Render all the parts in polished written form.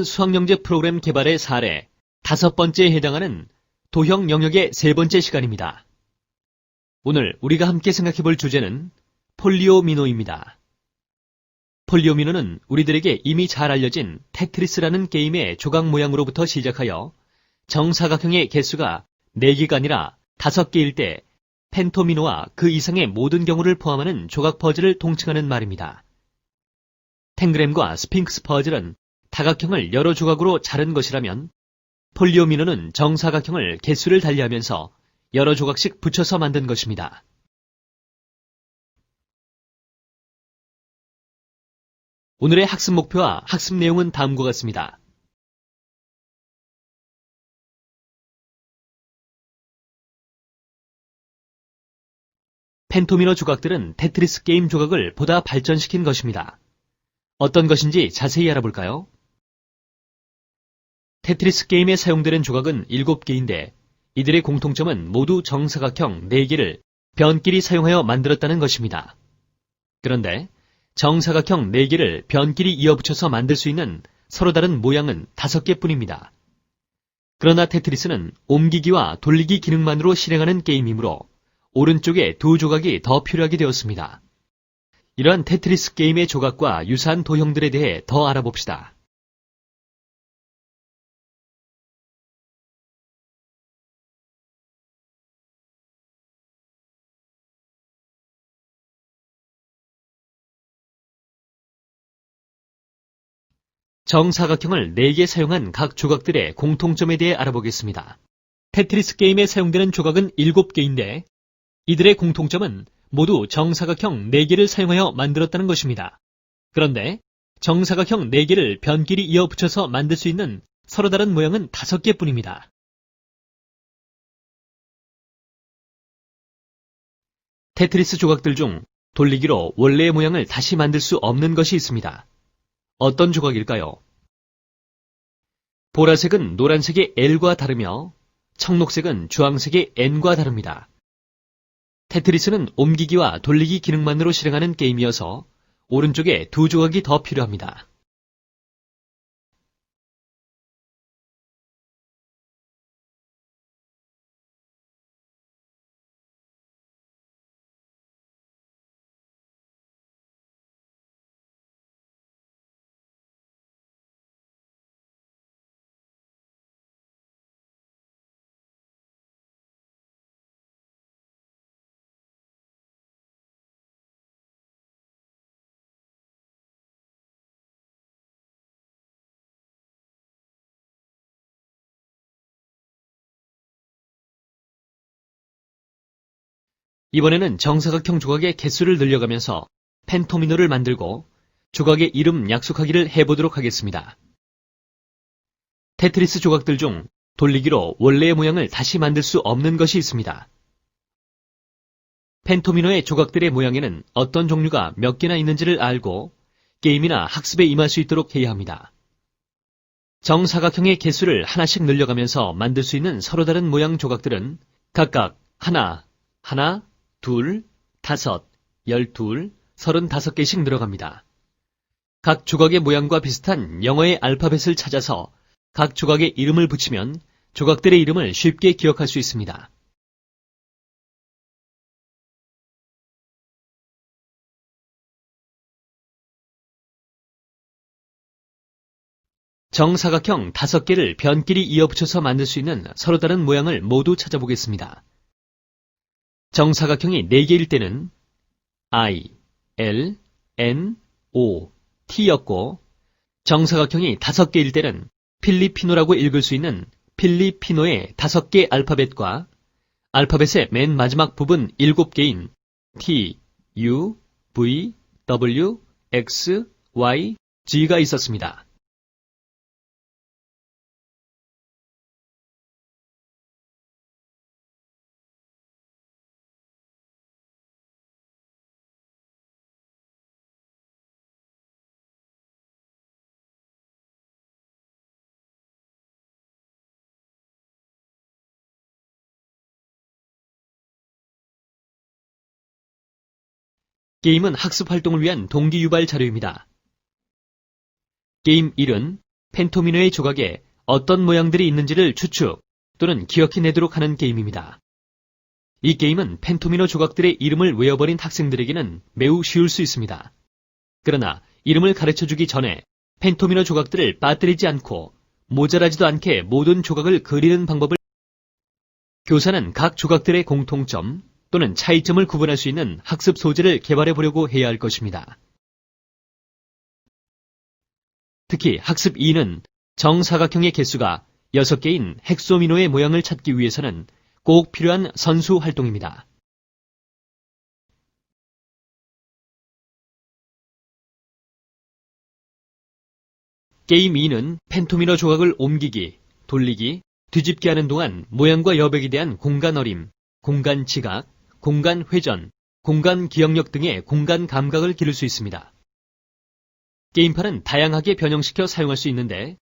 수학영재 프로그램 개발의 사례 5번째에 해당하는 도형 영역의 3번째 시간입니다. 오늘 우리가 함께 생각해볼 주제는 폴리오미노입니다. 폴리오미노는 우리들에게 이미 잘 알려진 테트리스라는 게임의 조각 모양으로부터 시작하여 정사각형의 개수가 4개가 아니라 5개일 때 펜토미노와 그 이상의 모든 경우를 포함하는 조각 퍼즐을 통칭하는 말입니다. 탱그램과 스핑크스 퍼즐은 다각형을 여러 조각으로 자른 것이라면 폴리오미노는 정사각형을 개수를 달리하면서 여러 조각씩 붙여서 만든 것입니다. 오늘의 학습 목표와 학습 내용은 다음과 같습니다. 펜토미노 조각들은 테트리스 게임 조각을 보다 발전시킨 것입니다. 어떤 것인지 자세히 알아볼까요? 테트리스 게임에 사용되는 조각은 7개인데 이들의 공통점은 모두 정사각형 4개를 변끼리 사용하여 만들었다는 것입니다. 그런데 정사각형 4개를 변끼리 이어붙여서 만들 수 있는 서로 다른 모양은 5개뿐입니다. 그러나 테트리스는 옮기기와 돌리기 기능만으로 실행하는 게임이므로 오른쪽에 2조각이 더 필요하게 되었습니다. 이러한 테트리스 게임의 조각과 유사한 도형들에 대해 더 알아봅시다. 정사각형을 4개 사용한 각 조각들의 공통점에 대해 알아보겠습니다. 테트리스 게임에 사용되는 조각은 7개인데 이들의 공통점은 모두 정사각형 4개를 사용하여 만들었다는 것입니다. 그런데 정사각형 4개를 변끼리 이어 붙여서 만들 수 있는 서로 다른 모양은 5개뿐입니다. 테트리스 조각들 중 돌리기로 원래의 모양을 다시 만들 수 없는 것이 있습니다. 어떤 조각일까요? 보라색은 노란색의 L과 다르며 청록색은 주황색의 N과 다릅니다. 테트리스는 옮기기와 돌리기 기능만으로 실행하는 게임이어서 오른쪽에 2조각이 더 필요합니다. 이번에는 정사각형 조각의 개수를 늘려가면서 펜토미노를 만들고 조각의 이름 약속하기를 해보도록 하겠습니다. 테트리스 조각들 중 돌리기로 원래의 모양을 다시 만들 수 없는 것이 있습니다. 펜토미노의 조각들의 모양에는 어떤 종류가 몇 개나 있는지를 알고 게임이나 학습에 임할 수 있도록 해야 합니다. 정사각형의 개수를 하나씩 늘려가면서 만들 수 있는 서로 다른 모양 조각들은 각각 하나, 둘, 5, 12, 35개씩 늘어갑니다. 각 조각의 모양과 비슷한 영어의 알파벳을 찾아서 각 조각의 이름을 붙이면 조각들의 이름을 쉽게 기억할 수 있습니다. 정사각형 5개를 변끼리 이어붙여서 만들 수 있는 서로 다른 모양을 모두 찾아보겠습니다. 정사각형이 4개일 때는 I, L, N, O, T였고 정사각형이 5개일 때는 필리피노라고 읽을 수 있는 필리피노의 5개 알파벳과 알파벳의 맨 마지막 부분 7개인 T, U, V, W, X, Y, G가 있었습니다. 게임은 학습 활동을 위한 동기 유발 자료입니다. 게임 1은 펜토미노의 조각에 어떤 모양들이 있는지를 추측 또는 기억해내도록 하는 게임입니다. 이 게임은 펜토미노 조각들의 이름을 외워버린 학생들에게는 매우 쉬울 수 있습니다. 그러나 이름을 가르쳐주기 전에 펜토미노 조각들을 빠뜨리지 않고 모자라지도 않게 모든 조각을 그리는 방법을 교사는 각 조각들의 공통점 또는 차이점을 구분할 수 있는 학습 소재를 개발해 보려고 해야 할 것입니다. 특히 학습 2는 정사각형의 개수가 6개인 헥소미노의 모양을 찾기 위해서는 꼭 필요한 선수 활동입니다. 게임 2는 펜토미노 조각을 옮기기, 돌리기, 뒤집기 하는 동안 모양과 여백에 대한 공간 어림, 공간 지각, 공간 회전, 공간 기억력 등의 공간 감각을 기를 수 있습니다. 게임판은 다양하게 변형시켜 사용할 수 있는데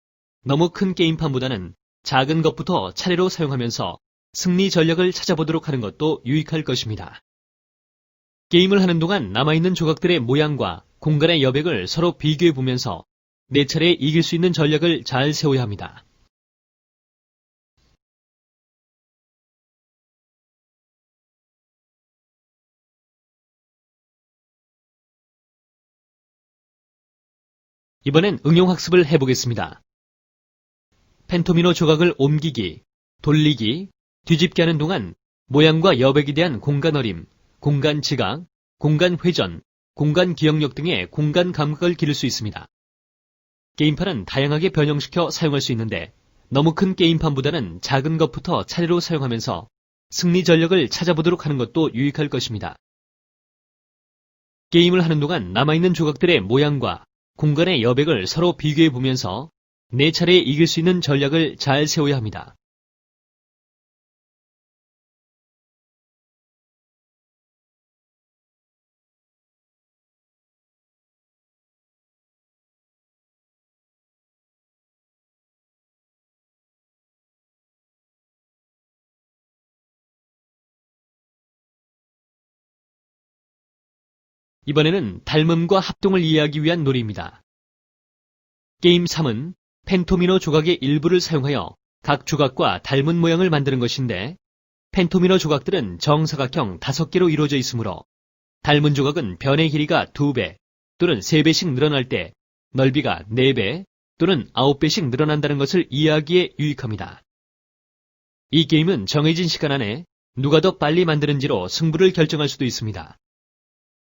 너무 큰 게임판보다는 작은 것부터 차례로 사용하면서 승리 전략을 찾아보도록 하는 것도 유익할 것입니다. 게임을 하는 동안 남아있는 조각들의 모양과 공간의 여백을 서로 비교해 보면서 내 차례에 이길 수 있는 전략을 잘 세워야 합니다. 이번엔 응용학습을 해보겠습니다. 펜토미노 조각을 옮기기, 돌리기, 뒤집기 하는 동안 모양과 여백에 대한 공간 어림, 공간 지각, 공간 회전, 공간 기억력 등의 공간 감각을 기를 수 있습니다. 게임판은 다양하게 변형시켜 사용할 수 있는데 너무 큰 게임판보다는 작은 것부터 차례로 사용하면서 승리 전략을 찾아보도록 하는 것도 유익할 것입니다. 게임을 하는 동안 남아있는 조각들의 모양과 공간의 여백을 서로 비교해 보면서 내 차례에 이길 수 있는 전략을 잘 세워야 합니다. 이번에는 닮음과 합동을 이해하기 위한 놀이입니다. 게임 3은 펜토미노 조각의 일부를 사용하여 각 조각과 닮은 모양을 만드는 것인데 펜토미노 조각들은 정사각형 5개로 이루어져 있으므로 닮은 조각은 변의 길이가 2배 또는 3배씩 늘어날 때 넓이가 4배 또는 9배씩 늘어난다는 것을 이해하기에 유익합니다. 이 게임은 정해진 시간 안에 누가 더 빨리 만드는지로 승부를 결정할 수도 있습니다.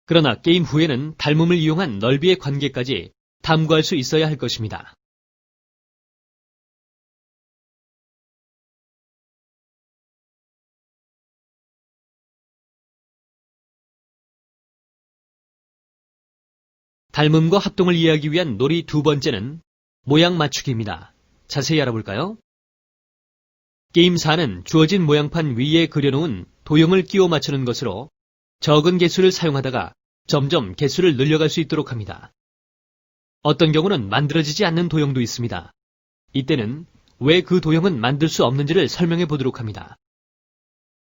그러나 게임 후에는 닮음을 이용한 넓이의 관계까지 탐구할 수 있어야 할 것입니다. 닮음과 합동을 이해하기 위한 놀이 두 번째는 모양 맞추기입니다. 자세히 알아볼까요? 게임 4는 주어진 모양판 위에 그려놓은 도형을 끼워 맞추는 것으로 적은 개수를 사용하다가 점점 개수를 늘려갈 수 있도록 합니다. 어떤 경우는 만들어지지 않는 도형도 있습니다. 이때는 왜 그 도형은 만들 수 없는지를 설명해 보도록 합니다.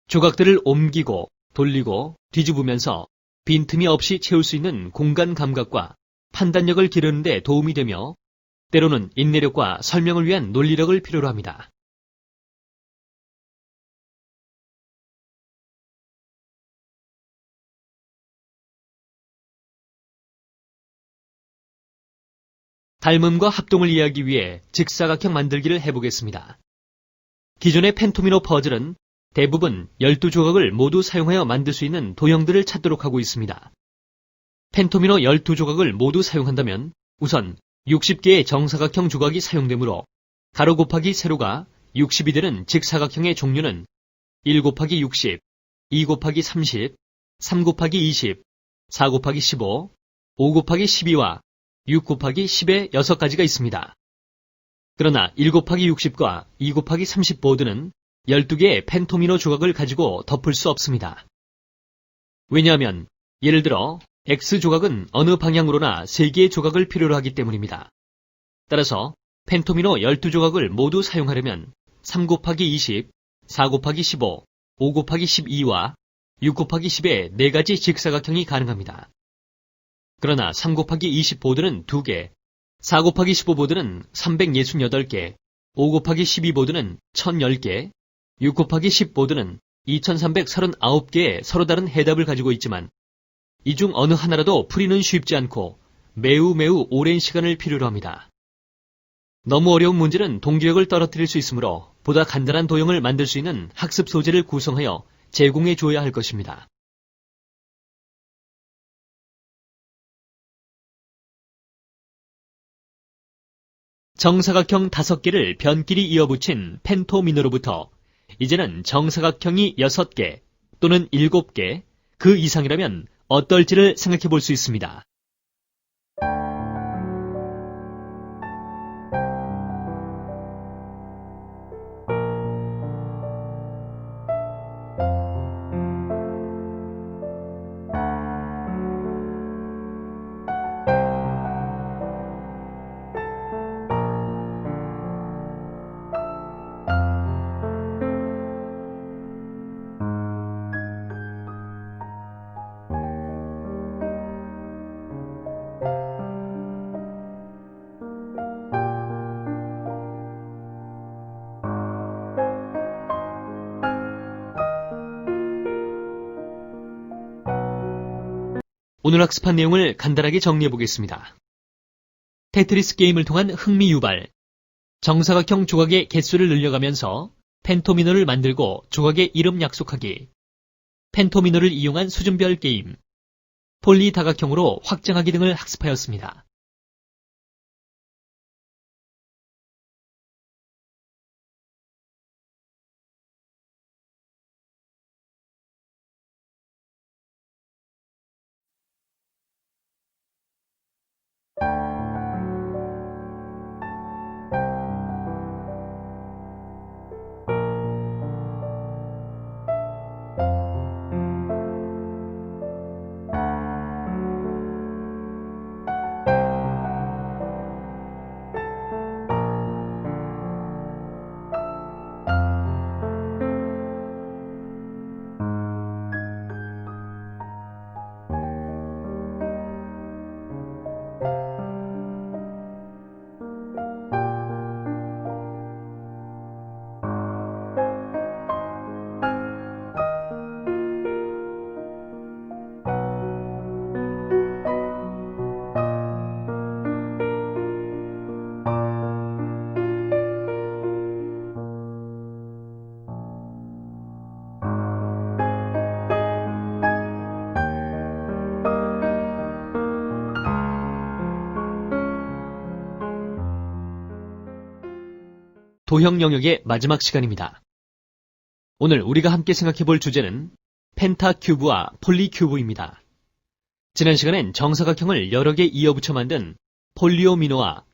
조각들을 옮기고 돌리고 뒤집으면서 빈틈이 없이 채울 수 있는 공간 감각과 판단력을 기르는 데 도움이 되며 때로는 인내력과 설명을 위한 논리력을 필요로 합니다. 닮음과 합동을 이해하기 위해 직사각형 만들기를 해보겠습니다. 기존의 펜토미노 퍼즐은 대부분 12조각을 모두 사용하여 만들 수 있는 도형들을 찾도록 하고 있습니다. 펜토미노 12조각을 모두 사용한다면 우선 60개의 정사각형 조각이 사용되므로 가로 곱하기 세로가 60이 되는 직사각형의 종류는 1 곱하기 60, 2 곱하기 30, 3 곱하기 20, 4 곱하기 15, 5 곱하기 12와 6 곱하기 10의 6가지가 있습니다. 그러나 1 곱하기 60과 2 곱하기 30 모두는 12개의 펜토미노 조각을 가지고 덮을 수 없습니다. 왜냐하면 예를 들어 X조각은 어느 방향으로나 3개의 조각을 필요로 하기 때문입니다. 따라서 펜토미노 12조각을 모두 사용하려면 3 곱하기 20, 4 곱하기 15, 5 곱하기 12와 6 곱하기 10의 4가지 직사각형이 가능합니다. 그러나 3 곱하기 20 보드는 2개, 4 곱하기 15 보드는 368개, 5 곱하기 12 보드는 1010개, 6 곱하기 10 보드는 2339개의 서로 다른 해답을 가지고 있지만 이 중 어느 하나라도 풀이는 쉽지 않고 매우 오랜 시간을 필요로 합니다. 너무 어려운 문제는 동기력을 떨어뜨릴 수 있으므로 보다 간단한 도형을 만들 수 있는 학습 소재를 구성하여 제공해 줘야 할 것입니다. 정사각형 5개를 변끼리 이어붙인 펜토미노로부터 이제는 정사각형이 6개 또는 7개, 그 이상이라면 어떨지를 생각해 볼 수 있습니다. 오늘 학습한 내용을 간단하게 정리해 보겠습니다. 테트리스 게임을 통한 흥미 유발, 정사각형 조각의 개수를 늘려가면서 펜토미노를 만들고 조각의 이름 약속하기, 펜토미노를 이용한 수준별 게임, 폴리다각형으로 확장하기 등을 학습하였습니다. 도형 영역의 마지막 시간입니다. 오늘 우리가 함께 생각해 볼 주제는 펜타큐브와 폴리큐브입니다. 지난 시간엔 정사각형을 여러 개 이어붙여 만든 폴리오미노와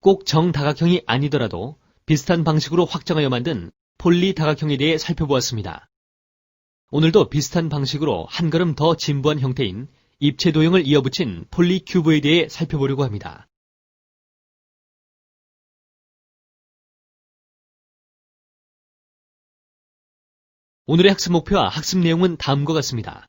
꼭 정다각형이 아니더라도 비슷한 방식으로 확장하여 만든 폴리다각형에 대해 살펴보았습니다. 오늘도 비슷한 방식으로 한 걸음 더 진부한 형태인 입체 도형을 이어붙인 폴리큐브에 대해 살펴보려고 합니다. 오늘의 학습 목표와 학습 내용은 다음과 같습니다.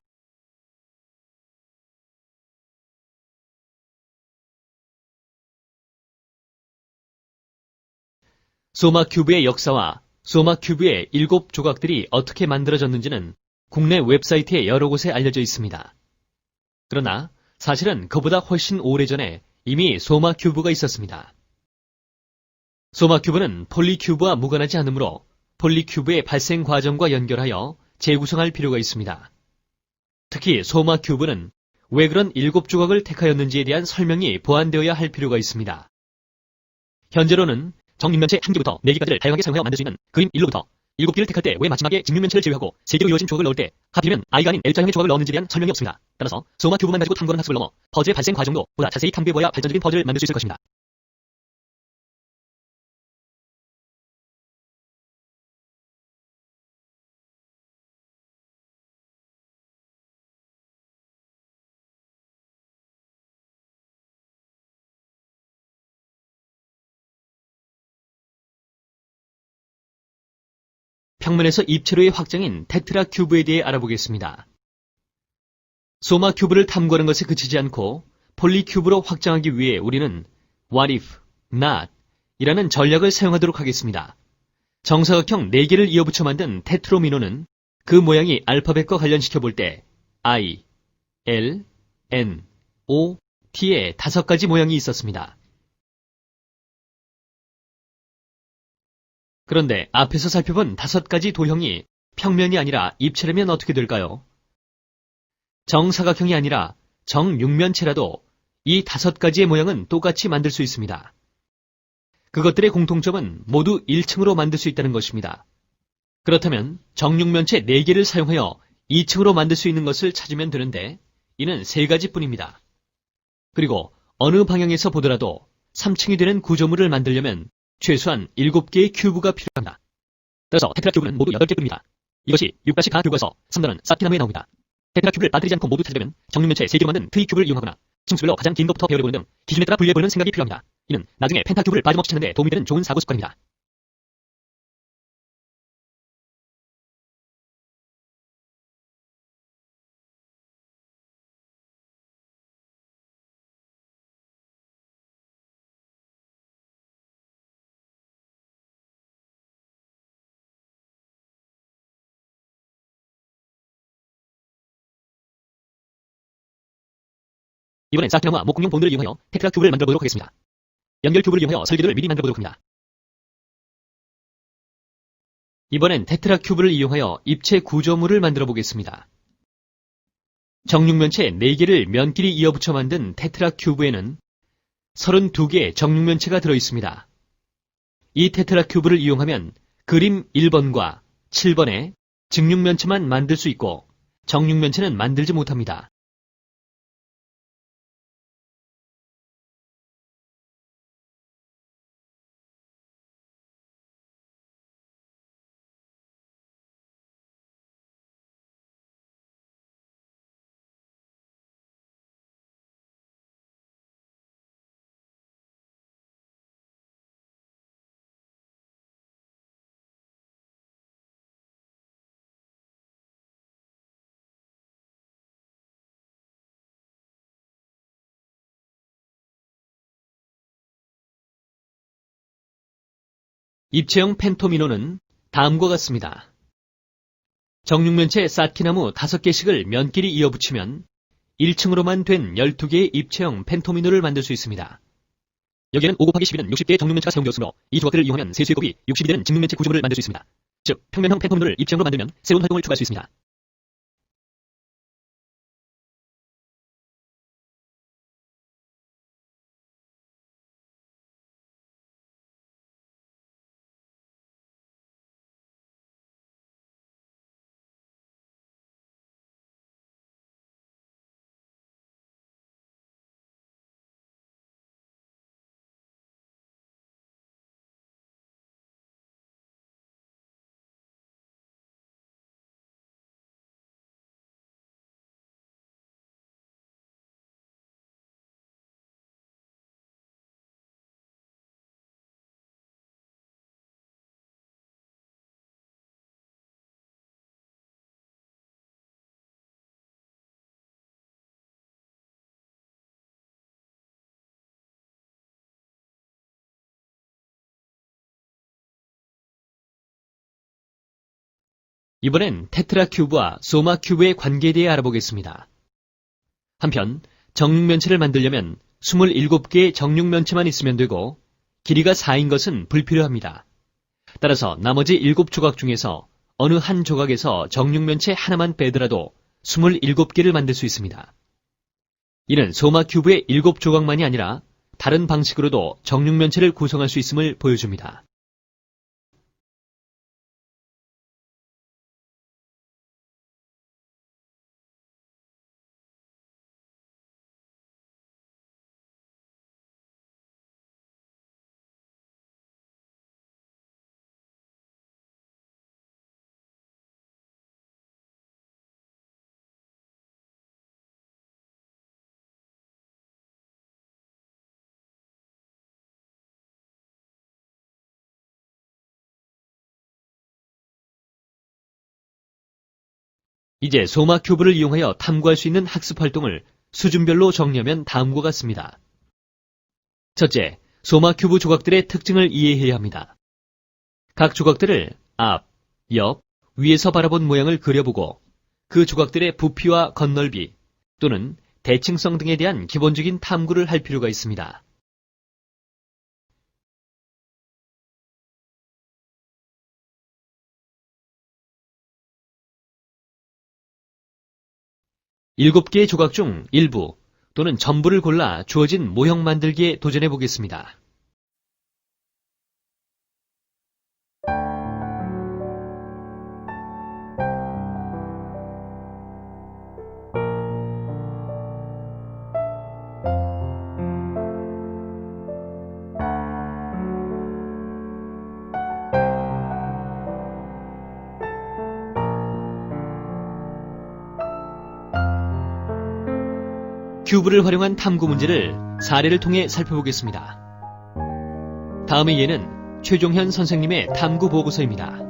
소마큐브의 역사와 소마큐브의 7조각들이 어떻게 만들어졌는지는 국내 웹사이트에 여러 곳에 알려져 있습니다. 그러나 사실은 그보다 훨씬 오래전에 이미 소마큐브가 있었습니다. 소마큐브는 폴리큐브와 무관하지 않으므로 폴리큐브의 발생 과정과 연결하여 재구성할 필요가 있습니다. 특히 소마큐브는 왜 그런 7조각을 택하였는지에 대한 설명이 보완되어야 할 필요가 있습니다. 현재로는 정육면체 1개부터 4개까지를 다양하게 사용하여 만들 수 있는 그림 1로부터 7개를 택할 때 왜 마지막에 직육면체를 제외하고 3개로 이루어진 조각을 넣을 때 하필이면 I가 아닌 L자형의 조각을 넣었는지에 대한 설명이 없습니다. 따라서 소마큐브만 가지고 탐구하는 학습을 넘어 퍼즐의 발생 과정도 보다 자세히 탐구해보아야 발전적인 퍼즐을 만들 수 있을 것입니다. 평면에서 입체로의 확장인 테트라큐브에 대해 알아보겠습니다. 소마큐브를 탐구하는 것에 그치지 않고 폴리큐브로 확장하기 위해 우리는 what if, not 이라는 전략을 사용하도록 하겠습니다. 정사각형 4개를 이어붙여 만든 테트로미노는 그 모양이 알파벳과 관련시켜 볼 때 I, L, N, O, T의 5가지 모양이 있었습니다. 그런데 앞에서 살펴본 5가지 도형이 평면이 아니라 입체라면 어떻게 될까요? 정사각형이 아니라 정육면체라도 이 5가지의 모양은 똑같이 만들 수 있습니다. 그것들의 공통점은 모두 1층으로 만들 수 있다는 것입니다. 그렇다면 정육면체 4개를 사용하여 2층으로 만들 수 있는 것을 찾으면 되는데 이는 3가지뿐입니다. 그리고 어느 방향에서 보더라도 3층이 되는 구조물을 만들려면 최소한 7개의 큐브가 필요합니다. 따라서 테트라 큐브는 모두 8개뿐입니다. 이것이 6-가 교과서 3단원 사티나무에 나옵니다. 테트라 큐브를 빠뜨리지 않고 모두 찾으려면 정육면체 3개로 만든 트리 큐브를 이용하거나 층수별로 가장 긴 것부터 배열해보는 등 기준에 따라 분류해보는 생각이 필요합니다. 이는 나중에 펜타큐브를 빠짐없이 찾는 데 도움이 되는 좋은 사고 습관입니다. 이번엔 사티나무와 목공용 본드를 이용하여 테트라 큐브를 만들어보도록 하겠습니다. 연결 큐브를 이용하여 설계도를 미리 만들어보도록 합니다. 이번엔 테트라 큐브를 이용하여 입체 구조물을 만들어 보겠습니다. 정육면체 4개를 면끼리 이어붙여 만든 테트라 큐브에는 32개의 정육면체가 들어있습니다. 이 테트라 큐브를 이용하면 그림 1번과 7번의 직육면체만 만들 수 있고 정육면체는 만들지 못합니다. 입체형 펜토미노는 다음과 같습니다. 정육면체 사티나무 5개씩을 면끼리 이어붙이면 1층으로만 된 12개의 입체형 펜토미노를 만들 수 있습니다. 여기에는 5-12는 60개의 정육면체가 사용되었으므로 이 조각들을 이용하면 세수의 곱이 60이 되는 직육면체 구조물을 만들 수 있습니다. 즉, 평면형 펜토미노를 입체형으로 만들면 새로운 활동을 추가할 수 있습니다. 이번엔 테트라 큐브와 소마 큐브의 관계에 대해 알아보겠습니다. 한편 정육면체를 만들려면 27개의 정육면체만 있으면 되고 길이가 4인 것은 불필요합니다. 따라서 나머지 7조각 중에서 어느 한 조각에서 정육면체 하나만 빼더라도 27개를 만들 수 있습니다. 이는 소마 큐브의 7조각만이 아니라 다른 방식으로도 정육면체를 구성할 수 있음을 보여줍니다. 이제 소마 큐브를 이용하여 탐구할 수 있는 학습 활동을 수준별로 정리하면 다음과 같습니다. 첫째, 소마 큐브 조각들의 특징을 이해해야 합니다. 각 조각들을 앞, 옆, 위에서 바라본 모양을 그려보고 그 조각들의 부피와 겉넓이 또는 대칭성 등에 대한 기본적인 탐구를 할 필요가 있습니다. 일곱 개의 조각 중 일부 또는 전부를 골라 주어진 모형 만들기에 도전해 보겠습니다. 큐브를 활용한 탐구 문제를 사례를 통해 살펴보겠습니다. 다음의 예는 최종현 선생님의 탐구 보고서입니다.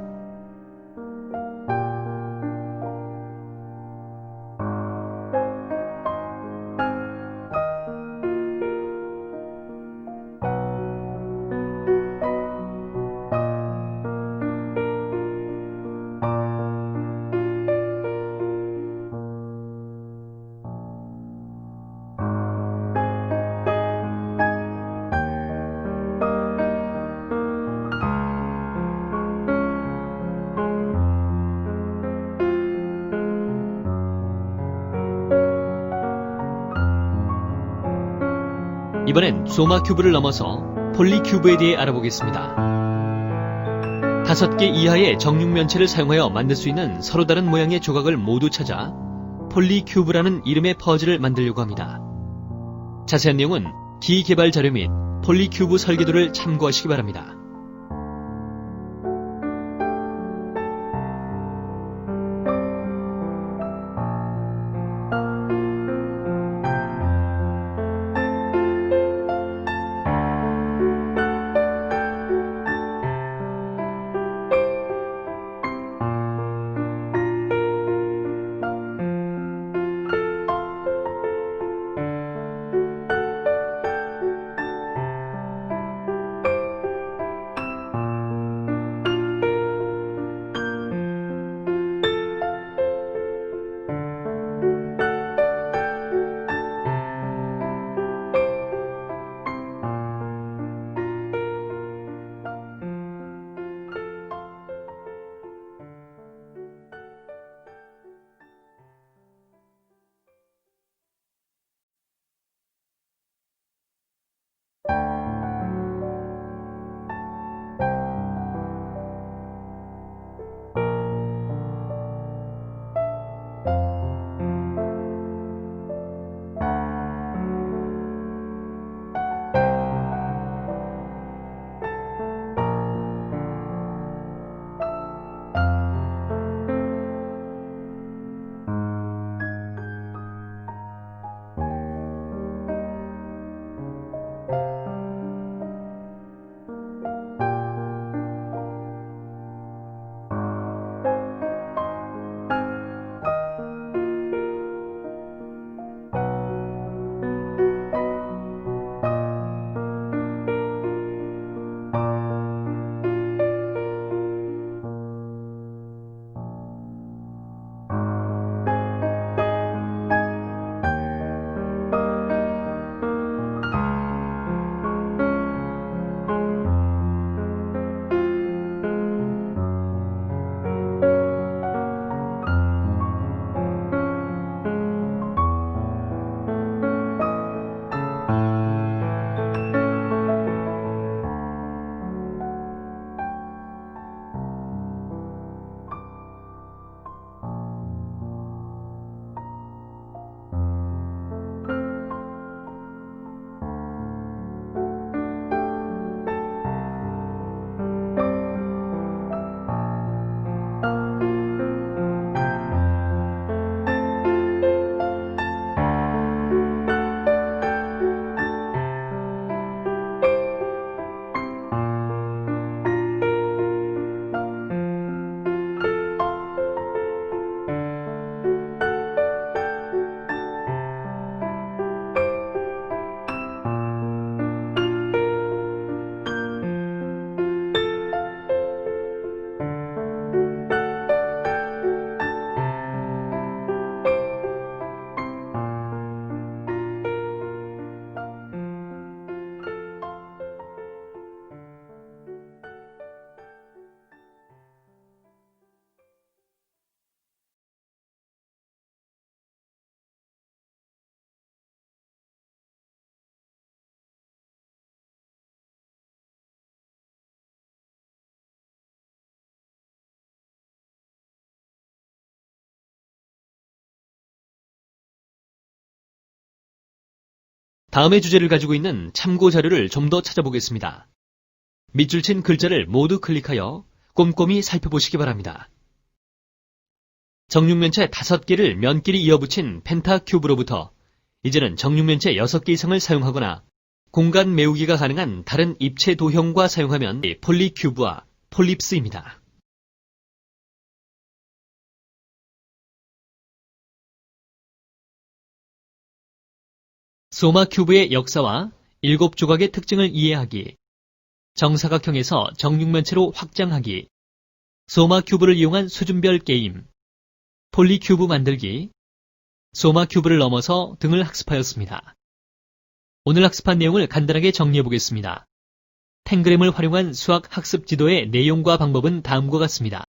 이번엔 소마 큐브를 넘어서 폴리 큐브에 대해 알아보겠습니다. 5개 이하의 정육면체를 사용하여 만들 수 있는 서로 다른 모양의 조각을 모두 찾아 폴리 큐브라는 이름의 퍼즐을 만들려고 합니다. 자세한 내용은 기개발 자료 및 폴리 큐브 설계도를 참고하시기 바랍니다. 다음의 주제를 가지고 있는 참고 자료를 좀 더 찾아보겠습니다. 밑줄 친 글자를 모두 클릭하여 꼼꼼히 살펴보시기 바랍니다. 정육면체 5개를 면끼리 이어붙인 펜타큐브로부터 이제는 정육면체 6개 이상을 사용하거나 공간 메우기가 가능한 다른 입체 도형과 사용하면 폴리큐브와 폴립스입니다. 소마큐브의 역사와 7조각의 특징을 이해하기, 정사각형에서 정육면체로 확장하기, 소마큐브를 이용한 수준별 게임, 폴리큐브 만들기, 소마큐브를 넘어서 등을 학습하였습니다. 오늘 학습한 내용을 간단하게 정리해 보겠습니다. 탱그램을 활용한 수학 학습 지도의 내용과 방법은 다음과 같습니다.